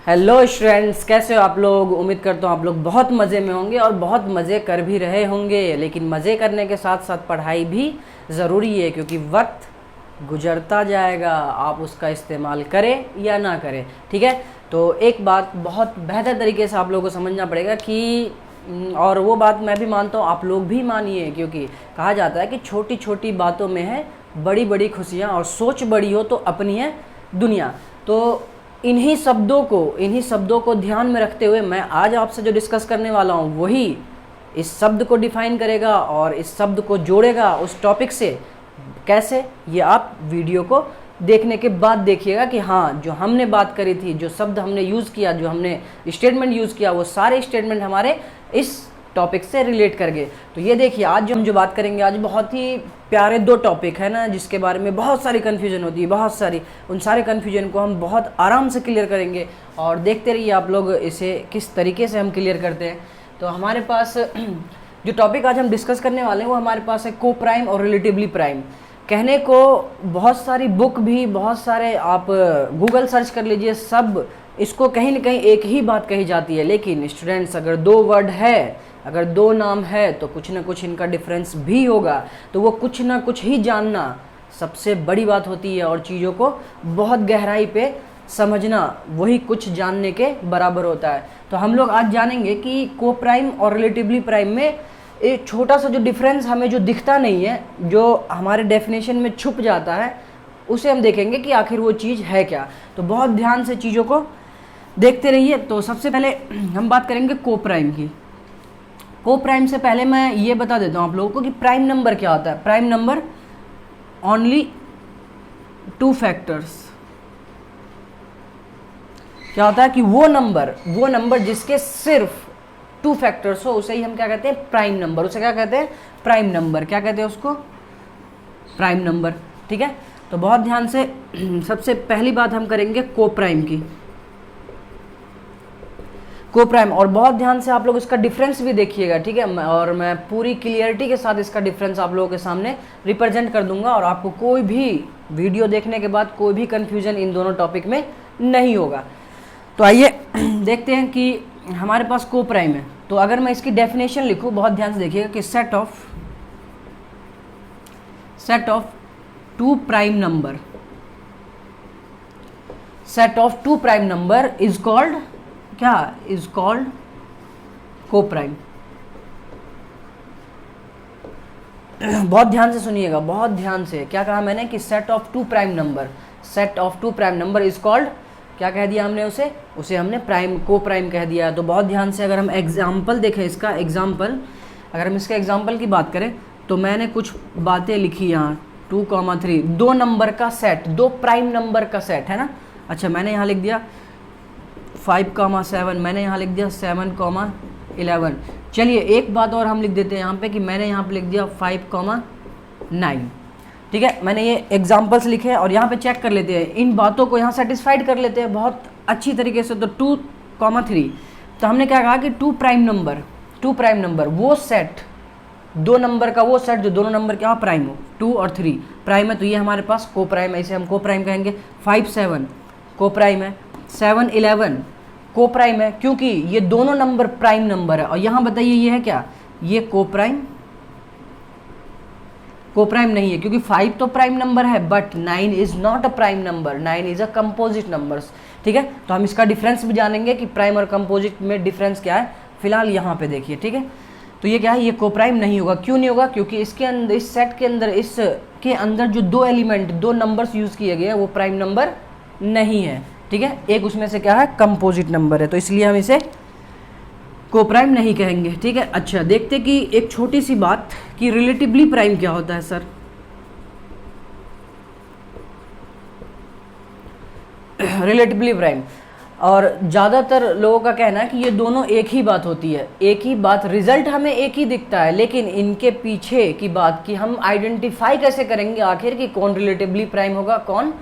Hello students, कैसे हो आप लोग। उम्मीद करता हूँ आप लोग बहुत मज़े में होंगे और बहुत मज़े कर भी रहे होंगे। लेकिन मज़े करने के साथ साथ पढ़ाई भी ज़रूरी है, क्योंकि वक्त गुजरता जाएगा, आप उसका इस्तेमाल करें या ना करें। ठीक है, तो एक बात बहुत बेहतर तरीके से आप लोगों को समझना पड़ेगा कि और वो बात मैं भी मानता हूँ, आप लोग भी मानिए, क्योंकि कहा जाता है कि छोटी छोटी बातों में है बड़ी बड़ी खुशियाँ, और सोच बड़ी हो तो अपनी है दुनिया। तो इन्हीं शब्दों को ध्यान में रखते हुए मैं आज आपसे जो डिस्कस करने वाला हूँ वही इस शब्द को डिफाइन करेगा और इस शब्द को जोड़ेगा उस टॉपिक से। कैसे, ये आप वीडियो को देखने के बाद देखिएगा कि हाँ, जो हमने बात करी थी, जो शब्द हमने यूज़ किया, जो हमने स्टेटमेंट यूज़ किया, वो सारे स्टेटमेंट हमारे इस टॉपिक से रिलेट कर गए। तो ये देखिए, आज हम जो बात करेंगे, आज बहुत ही प्यारे दो टॉपिक है ना, जिसके बारे में बहुत सारी कन्फ्यूजन होती है, बहुत सारी। उन सारे कन्फ्यूजन को हम बहुत आराम से क्लियर करेंगे और देखते रहिए आप लोग इसे किस तरीके से हम क्लियर करते हैं। तो हमारे पास जो टॉपिक आज हम डिस्कस करने वाले हैं वो हमारे पास है को प्राइम और रिलेटिवली प्राइम। कहने को बहुत सारी बुक भी, बहुत सारे आप गूगल सर्च कर लीजिए, सब इसको कहीं ना कहीं एक ही बात कही जाती है। लेकिन स्टूडेंट्स, अगर दो वर्ड है, अगर दो नाम है, तो कुछ ना कुछ इनका डिफरेंस भी होगा। तो वो कुछ ना कुछ ही जानना सबसे बड़ी बात होती है, और चीज़ों को बहुत गहराई पे समझना वही कुछ जानने के बराबर होता है। तो हम लोग आज जानेंगे कि को प्राइम और रिलेटिवली प्राइम में एक छोटा सा जो डिफरेंस हमें जो दिखता नहीं है, जो हमारे डेफिनेशन में छुप जाता है, उसे हम देखेंगे कि आखिर वो चीज़ है क्या। तो बहुत ध्यान से चीज़ों को देखते रहिए। तो सबसे पहले हम बात करेंगे को प्राइम की। को प्राइम से पहले मैं ये बता देता हूँ आप लोगों को कि प्राइम नंबर क्या होता है। Prime number only two factors. क्या होता है कि वो नंबर जिसके सिर्फ टू फैक्टर्स हो, उसे ही हम क्या कहते हैं, प्राइम नंबर। उसे क्या कहते हैं, प्राइम नंबर। क्या कहते हैं उसको, प्राइम नंबर। ठीक है, तो बहुत ध्यान से सबसे पहली बात हम करेंगे को प्राइम की। को प्राइम, और बहुत ध्यान से आप लोग इसका डिफरेंस भी देखिएगा। ठीक है, और मैं पूरी क्लियरिटी के साथ इसका डिफरेंस आप लोगों के सामने रिप्रेजेंट कर दूंगा, और आपको कोई भी वीडियो देखने के बाद कोई भी कंफ्यूजन इन दोनों टॉपिक में नहीं होगा। तो आइए देखते हैं कि हमारे पास को प्राइम है। तो अगर मैं इसकी डेफिनेशन लिखूं, बहुत ध्यान से देखिएगा कि set of two prime number is called क्या, इज कॉल्ड को प्राइम। बहुत ध्यान से सुनिएगा, बहुत ध्यान से। क्या कहा मैंने कि set of two prime number is called, क्या कह दिया हमने उसे हमने प्राइम, को प्राइम कह दिया। तो बहुत ध्यान से अगर हम एग्जाम्पल देखें, इसका एग्जाम्पल, अगर हम इसके एग्जाम्पल की बात करें, तो मैंने कुछ बातें लिखी यहाँ 2, 3, दो नंबर का सेट, दो प्राइम नंबर का सेट है ना। अच्छा, मैंने यहाँ लिख दिया 5, 7, मैंने यहाँ लिख दिया 7, 11। चलिए एक बात और हम लिख देते हैं यहाँ पे कि मैंने यहाँ पे लिख दिया 5, 9। ठीक है, मैंने ये एग्जाम्पल्स लिखे हैं, और यहाँ पे चेक कर लेते हैं, इन बातों को यहाँ सेटिस्फाइड कर लेते हैं बहुत अच्छी तरीके से। तो 2, 3, तो हमने क्या कहा कि टू प्राइम नंबर वो सेट, दो नंबर का वो सेट जो दोनों नंबर क्या प्राइम हो, 2 और 3 प्राइम है, तो ये हमारे पास को प्राइम है, इसे हम को प्राइम कहेंगे। 5, 7 को प्राइम है, 7, 11 को प्राइम है, क्योंकि ये दोनों नंबर प्राइम नंबर है। और यहाँ बताइए ये है क्या, ये को प्राइम नहीं है, क्योंकि 5 तो प्राइम नंबर है, but 9 is not a prime number, 9 is a composite numbers. ठीक है, तो हम इसका डिफरेंस भी जानेंगे कि प्राइम और कंपोजिट में डिफरेंस क्या है। फिलहाल यहाँ पे देखिए, ठीक है, तो ये क्या है, ये को प्राइम नहीं होगा। क्यों नहीं होगा, क्योंकि इसके अंदर, इस सेट के अंदर, इसके अंदर जो दो एलिमेंट, दो नंबर्स यूज किए गए हैं, वो प्राइम नंबर नहीं है। ठीक है, एक उसमें से क्या है, कंपोजिट नंबर है, तो इसलिए हम इसे को प्राइम नहीं कहेंगे। ठीक है, अच्छा देखते कि एक छोटी सी बात कि रिलेटिवली प्राइम क्या होता है सर। रिलेटिवली प्राइम, और ज़्यादातर लोगों का कहना है कि ये दोनों एक ही बात होती है, एक ही बात, रिजल्ट हमें एक ही दिखता है, लेकिन इनके पीछे की बात कि हम आइडेंटिफाई कैसे करेंगे आखिर कि कौन रिलेटिवली प्राइम होगा, कौन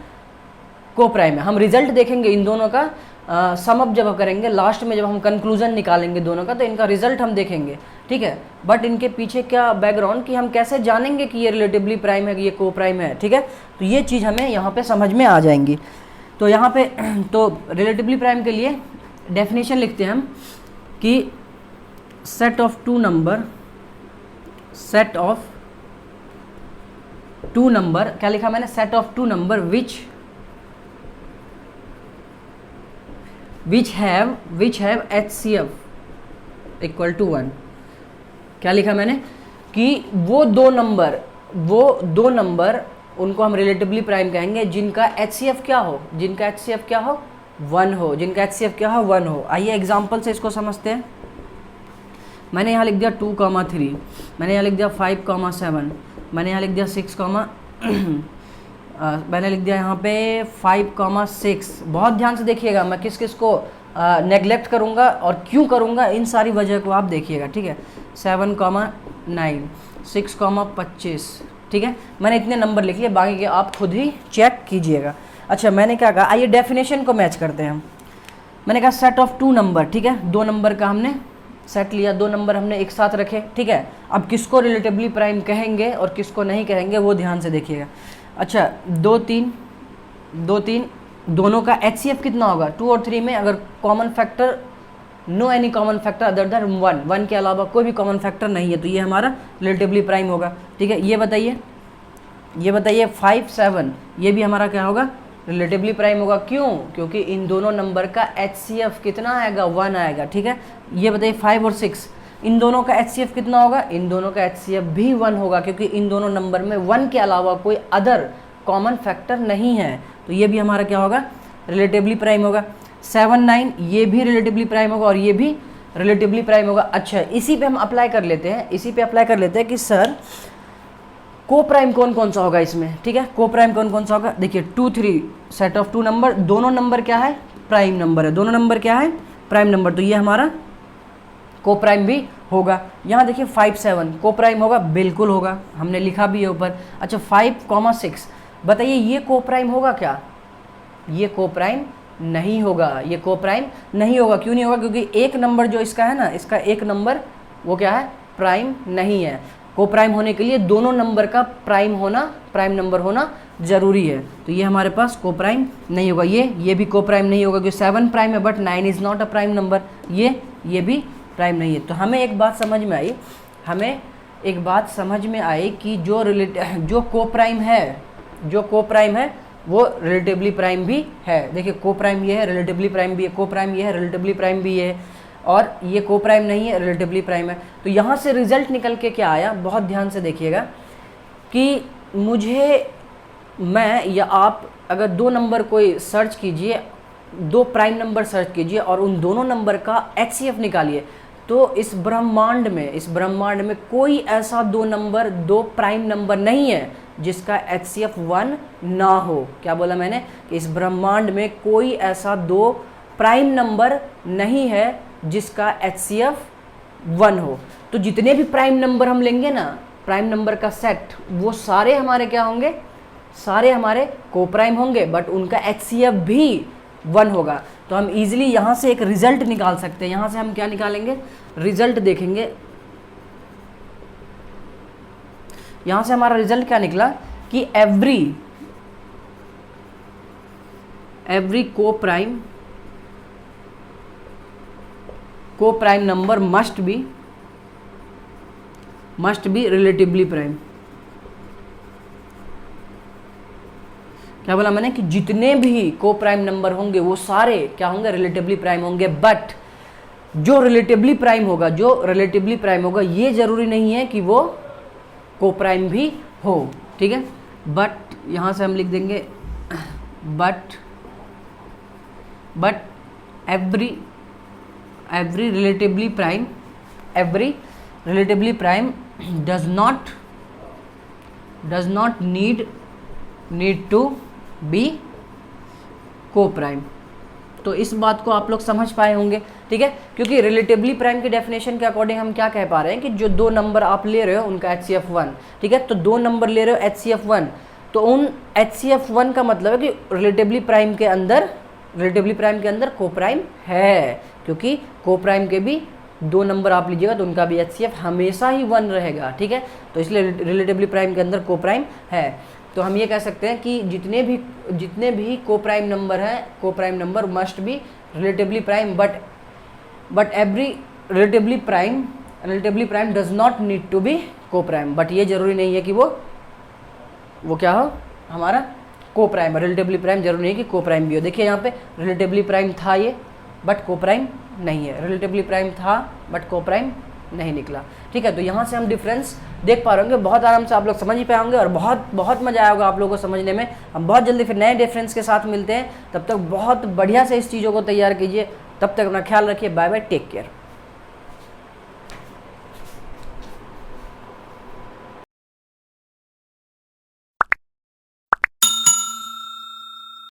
को प्राइम है। हम रिजल्ट देखेंगे इन दोनों का, सम अप जब करेंगे, लास्ट में जब हम कंक्लूजन निकालेंगे दोनों का, तो इनका रिजल्ट हम देखेंगे। ठीक है, बट इनके पीछे क्या बैकग्राउंड कि हम कैसे जानेंगे कि ये रिलेटिवली प्राइम है कि ये को प्राइम है। ठीक है, तो ये चीज़ हमें यहाँ पे समझ में आ जाएंगी। तो यहाँ पे तो रिलेटिवली प्राइम के लिए डेफिनेशन लिखते हैं हम कि set of two number, set of two number, क्या लिखा मैंने, set of two number which have HCF equal to 1। क्या लिखा मैंने कि वो दो नंबर उनको हम रिलेटिवली प्राइम कहेंगे जिनका HCF क्या हो, 1 हो, जिनका HCF क्या हो, 1 हो। आइए एग्जांपल से इसको समझते हैं। मैंने यहाँ लिख दिया 2,3, मैंने यहाँ लिख दिया 5,7, मैंने यहाँ लिख दिया 6, मैंने लिख दिया यहाँ पे 5,6। बहुत ध्यान से देखिएगा, मैं किस किस को नेगलेक्ट करूँगा और क्यों करूँगा, इन सारी वजह को आप देखिएगा, ठीक है। 7,9, 6,25, ठीक है। मैंने इतने नंबर लिख लिए, बाकी के आप खुद ही चेक कीजिएगा। अच्छा, मैंने क्या कहा, आइए डेफिनेशन को मैच करते हैं हम। मैंने कहा सेट ऑफ टू नंबर, ठीक है, दो नंबर का हमने सेट लिया, दो नंबर हमने एक साथ रखे, ठीक है। अब किसको रिलेटिवली प्राइम कहेंगे और किसको नहीं कहेंगे वो ध्यान से देखिएगा। अच्छा, 2, 3 दोनों का HCF कितना होगा, 2 और 3 में अगर common factor, no any common factor other than 1 के अलावा कोई भी कॉमन फैक्टर नहीं है, तो ये हमारा रिलेटिवली प्राइम होगा, ठीक है। ये बताइए 5, 7 ये भी हमारा क्या होगा, रिलेटिवली प्राइम होगा। क्यों? क्योंकि इन दोनों नंबर का HCF कितना आएगा, 1 आएगा, ठीक है। ये बताइए 5 और 6 इन दोनों का HCF कितना होगा, इन दोनों का HCF भी 1 होगा, क्योंकि इन दोनों नंबर में 1 के अलावा कोई अदर कॉमन फैक्टर नहीं है, तो ये भी हमारा क्या होगा, रिलेटिवली प्राइम होगा। 7, 9 ये भी रिलेटिवली प्राइम होगा और ये भी रिलेटिवली प्राइम होगा। अच्छा, इसी पे हम अप्लाई कर लेते हैं, कि सर को प्राइम कौन कौन सा होगा इसमें, ठीक है। को प्राइम कौन कौन सा होगा, देखिए 2, 3 सेट ऑफ टू नंबर, दोनों नंबर क्या है, प्राइम नंबर है, दोनों नंबर क्या है, प्राइम नंबर, तो ये हमारा को प्राइम भी होगा। यहाँ देखिए 5, 7 को प्राइम होगा, बिल्कुल होगा, हमने लिखा भी है ऊपर। अच्छा, 5,6 बताइए ये को प्राइम होगा क्या, ये को प्राइम नहीं होगा, ये को प्राइम नहीं होगा। क्यों नहीं होगा, क्योंकि एक नंबर जो इसका है ना, इसका एक नंबर वो क्या है, प्राइम नहीं है। को प्राइम होने के लिए दोनों नंबर का प्राइम नंबर होना जरूरी है, तो ये हमारे पास को प्राइम नहीं होगा। ये भी को प्राइम नहीं होगा, क्योंकि 7 प्राइम है but 9 is not a prime number, ये भी प्राइम नहीं है। तो हमें एक बात समझ में आई, कि जो को प्राइम है वो रिलेटिवली प्राइम भी है। देखिए को प्राइम ये है, रिलेटिवली प्राइम भी है, को प्राइम ये है, रिलेटिवली प्राइम भी है, और ये को प्राइम नहीं है, रिलेटिवली प्राइम है। तो यहाँ से रिजल्ट निकल के क्या आया, बहुत ध्यान से देखिएगा, कि मैं या आप अगर दो नंबर कोई सर्च कीजिए, दो प्राइम नंबर सर्च कीजिए और उन दोनों नंबर का HCF निकालिए, तो इस ब्रह्मांड में कोई ऐसा दो प्राइम नंबर नहीं है जिसका HCF 1 ना हो। क्या बोला मैंने, कि इस ब्रह्मांड में कोई ऐसा दो प्राइम नंबर नहीं है जिसका HCF 1 हो। तो जितने भी प्राइम नंबर हम लेंगे ना, प्राइम नंबर का सेट, वो सारे हमारे क्या होंगे, सारे हमारे को प्राइम होंगे, बट उनका HCF भी 1 होगा। तो हम इजीली यहाँ से एक रिजल्ट निकाल सकते हैं। यहाँ से हम क्या निकालेंगे, रिजल्ट देखेंगे। यहाँ से हमारा रिजल्ट क्या निकला, कि एवरी को prime number must be relatively prime. क्या बोला मैंने, कि जितने भी को प्राइम नंबर होंगे वो सारे क्या होंगे, रिलेटिवली प्राइम होंगे। बट जो रिलेटिवली प्राइम होगा ये जरूरी नहीं है कि वो को प्राइम भी हो, ठीक है। बट यहाँ से हम लिख देंगे but every relatively prime does not need to be coprime. तो इस बात को आप लोग समझ पाए होंगे, ठीक है। क्योंकि रिलेटिवली प्राइम की डेफिनेशन के अकॉर्डिंग हम क्या कह पा रहे हैं, कि जो दो नंबर आप ले रहे हो उनका HCF 1, ठीक है। तो दो नंबर ले रहे हो HCF 1, तो उन HCF 1 का मतलब है कि रिलेटिवली प्राइम के अंदर को प्राइम है, क्योंकि को प्राइम के भी दो नंबर आप लीजिएगा तो उनका भी HCF हमेशा ही 1 रहेगा, ठीक है। तो इसलिए रिलेटिवली प्राइम के अंदर को प्राइम है। तो हम ये कह सकते हैं कि जितने भी को प्राइम नंबर हैं, coprime number must be relatively prime, but every relatively prime does not need to be coprime, but ये जरूरी नहीं है कि वो क्या हो, हमारा को प्राइम। रिलेटिवली प्राइम जरूरी नहीं है कि को प्राइम भी हो। देखिए यहाँ पे रिलेटिवली प्राइम था ये, बट को प्राइम नहीं है। रिलेटिवली प्राइम था बट को प्राइम नहीं निकला। ठीक है, तो यहाँ से हम डिफरेंस देख पा रहे होंगे, बहुत आराम से आप लोग समझ ही पाए होंगे और बहुत बहुत मजा आया होगा आप लोगों को समझने में। हम बहुत जल्दी फिर नए डिफरेंस के साथ मिलते हैं, तब तक बहुत बढ़िया से इस चीज़ों को तैयार कीजिए। तब तक अपना ख्याल रखिए, बाय बाय, टेक केयर।